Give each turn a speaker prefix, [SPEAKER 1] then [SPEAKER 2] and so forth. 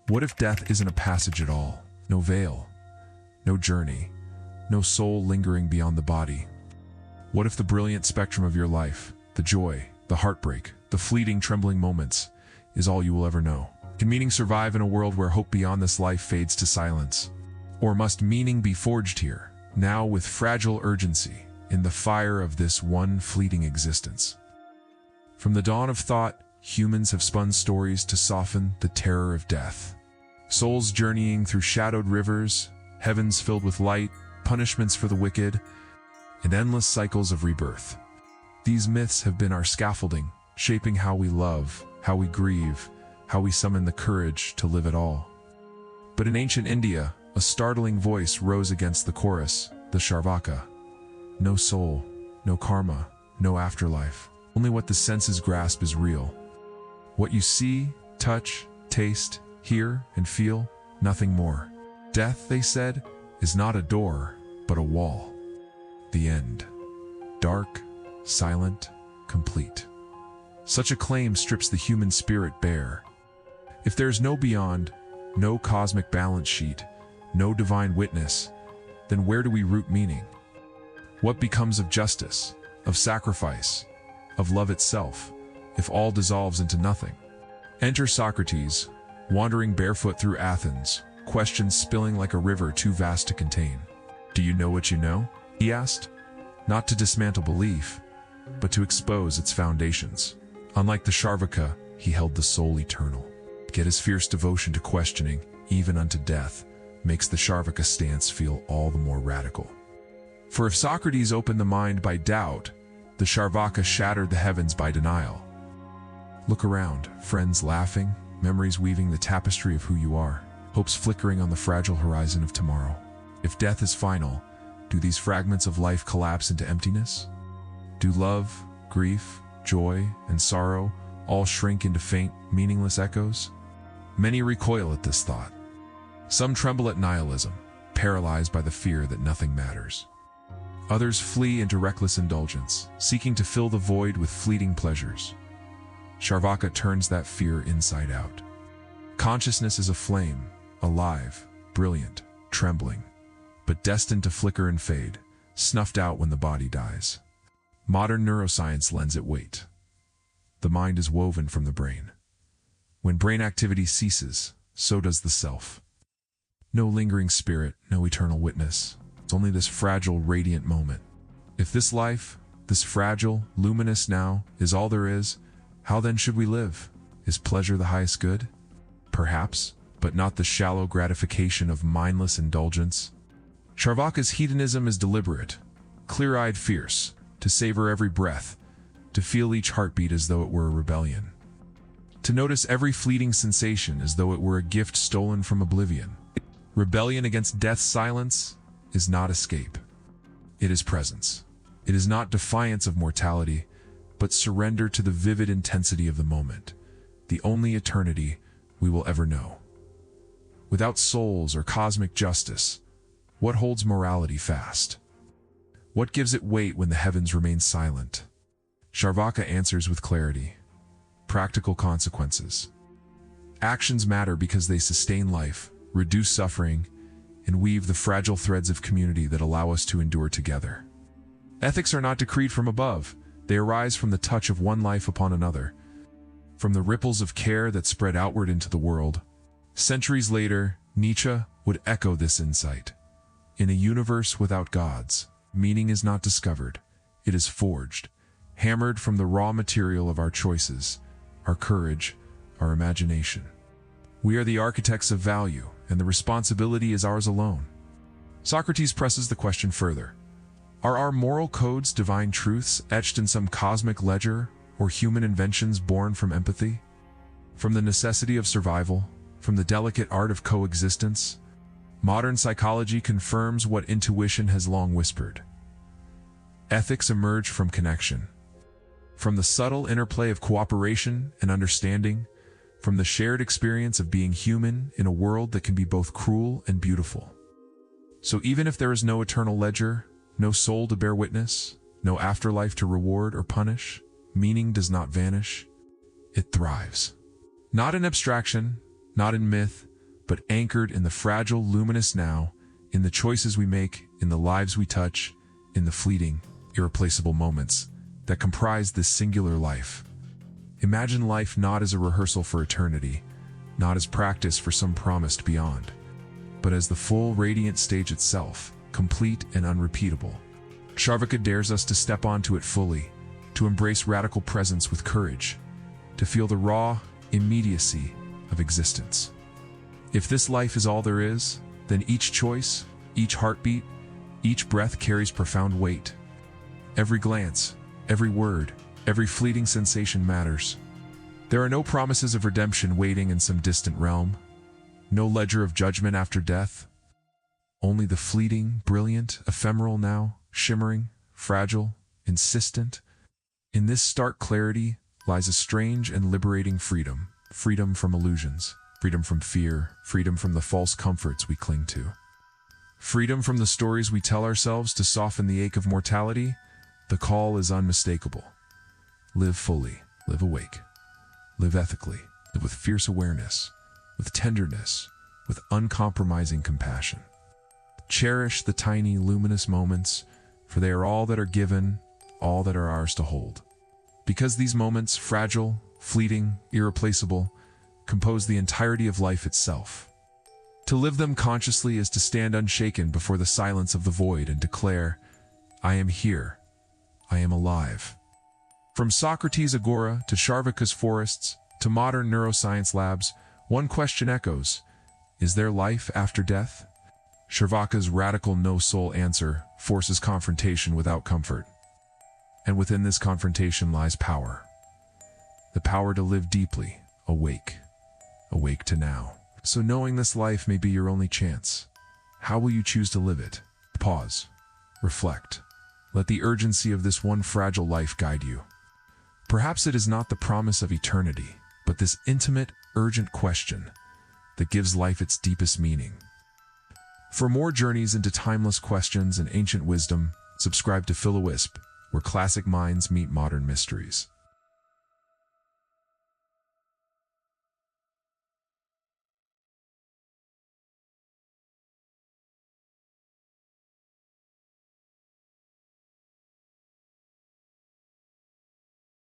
[SPEAKER 1] What if death isn't a passage at all? No veil, no journey, no soul lingering beyond the body. What if the brilliant spectrum of your life, the joy, the heartbreak, the fleeting trembling moments, is all you will ever know? Can meaning survive in a world where hope beyond this life fades to silence? Or must meaning be forged here, now with fragile urgency, in the fire of this one fleeting existence? From the dawn of thought, humans have spun stories to soften the terror of death. Souls journeying through shadowed rivers, heavens filled with light, punishments for the wicked, and endless cycles of rebirth. These myths have been our scaffolding, shaping how we love, how we grieve, how we summon the courage to live at all. But in ancient India, a startling voice rose against the chorus, the Charvaka. No soul, no karma, no afterlife. Only what the senses grasp is real. What you see, touch, taste, hear, and feel, nothing more. Death, they said, is not a door, but a wall. The end. Dark, silent, complete. Such a claim strips the human spirit bare. If there's no beyond, no cosmic balance sheet, no divine witness, then where do we root meaning? What becomes of justice, of sacrifice, of love itself, if all dissolves into nothing? Enter Socrates, wandering barefoot through Athens, questions spilling like a river too vast to contain. Do you know what you know? He asked, not to dismantle belief, but to expose its foundations. Unlike the Charvaka, he held the soul eternal. Yet his fierce devotion to questioning, even unto death, makes the Charvaka stance feel all the more radical. For if Socrates opened the mind by doubt, the Charvaka shattered the heavens by denial. Look around, friends laughing, memories weaving the tapestry of who you are, hopes flickering on the fragile horizon of tomorrow. If death is final, do these fragments of life collapse into emptiness? Do love, grief, joy, and sorrow all shrink into faint, meaningless echoes? Many recoil at this thought. Some tremble at nihilism, paralyzed by the fear that nothing matters. Others flee into reckless indulgence, seeking to fill the void with fleeting pleasures. Charvaka turns that fear inside out. Consciousness is a flame, alive, brilliant, trembling, but destined to flicker and fade, snuffed out when the body dies. Modern neuroscience lends it weight. The mind is woven from the brain. When brain activity ceases, so does the self. No lingering spirit, no eternal witness. It's only this fragile, radiant moment. If this life, this fragile, luminous now, is all there is, how then should we live? Is pleasure the highest good? Perhaps, but not the shallow gratification of mindless indulgence. Charvaka's hedonism is deliberate, clear-eyed fierce, to savor every breath, to feel each heartbeat as though it were a rebellion. To notice every fleeting sensation as though it were a gift stolen from oblivion. Rebellion against death's silence is not escape. It is presence. It is not defiance of mortality, but surrender to the vivid intensity of the moment, the only eternity we will ever know. Without souls or cosmic justice, what holds morality fast? What gives it weight when the heavens remain silent? Charvaka answers with clarity. Practical consequences. Actions matter because they sustain life, reduce suffering, and weave the fragile threads of community that allow us to endure together. Ethics are not decreed from above. They arise from the touch of one life upon another, from the ripples of care that spread outward into the world. Centuries later, Nietzsche would echo this insight. In a universe without gods, meaning is not discovered, it is forged, hammered from the raw material of our choices, our courage, our imagination. We are the architects of value, and the responsibility is ours alone. Socrates presses the question further. Are our moral codes divine truths etched in some cosmic ledger, or human inventions born from empathy? From the necessity of survival, from the delicate art of coexistence, modern psychology confirms what intuition has long whispered. Ethics emerge from connection. From the subtle interplay of cooperation and understanding, from the shared experience of being human in a world that can be both cruel and beautiful. So even if there is no eternal ledger, no soul to bear witness, no afterlife to reward or punish, meaning does not vanish. It thrives. Not in abstraction, not in myth, but anchored in the fragile, luminous now, in the choices we make, in the lives we touch, in the fleeting, irreplaceable moments that comprise this singular life. Imagine life not as a rehearsal for eternity, not as practice for some promised beyond, but as the full, radiant stage itself, complete and unrepeatable. Charvaka dares us to step onto it fully, to embrace radical presence with courage, to feel the raw immediacy of existence. If this life is all there is, then each choice, each heartbeat, each breath carries profound weight. Every glance, every word, every fleeting sensation matters. There are no promises of redemption waiting in some distant realm, no ledger of judgment after death. Only the fleeting, brilliant, ephemeral now, shimmering, fragile, insistent. In this stark clarity lies a strange and liberating freedom. Freedom from illusions, freedom from fear, freedom from the false comforts we cling to. Freedom from the stories we tell ourselves to soften the ache of mortality. The call is unmistakable. Live fully, live awake, live ethically, live with fierce awareness, with tenderness, with uncompromising compassion. Cherish the tiny, luminous moments, for they are all that are given, all that are ours to hold. Because these moments, fragile, fleeting, irreplaceable, compose the entirety of life itself. To live them consciously is to stand unshaken before the silence of the void and declare, I am here, I am alive. From Socrates' agora to Charvaka's forests to modern neuroscience labs, one question echoes, is there life after death? Charvaka's radical no-soul answer forces confrontation without comfort. And within this confrontation lies power. The power to live deeply, awake to now. So knowing this life may be your only chance, how will you choose to live it? Pause, reflect. Let the urgency of this one fragile life guide you. Perhaps it is not the promise of eternity, but this intimate, urgent question that gives life its deepest meaning. For more journeys into timeless questions and ancient wisdom, subscribe to Philowhisp, where classic minds meet modern mysteries.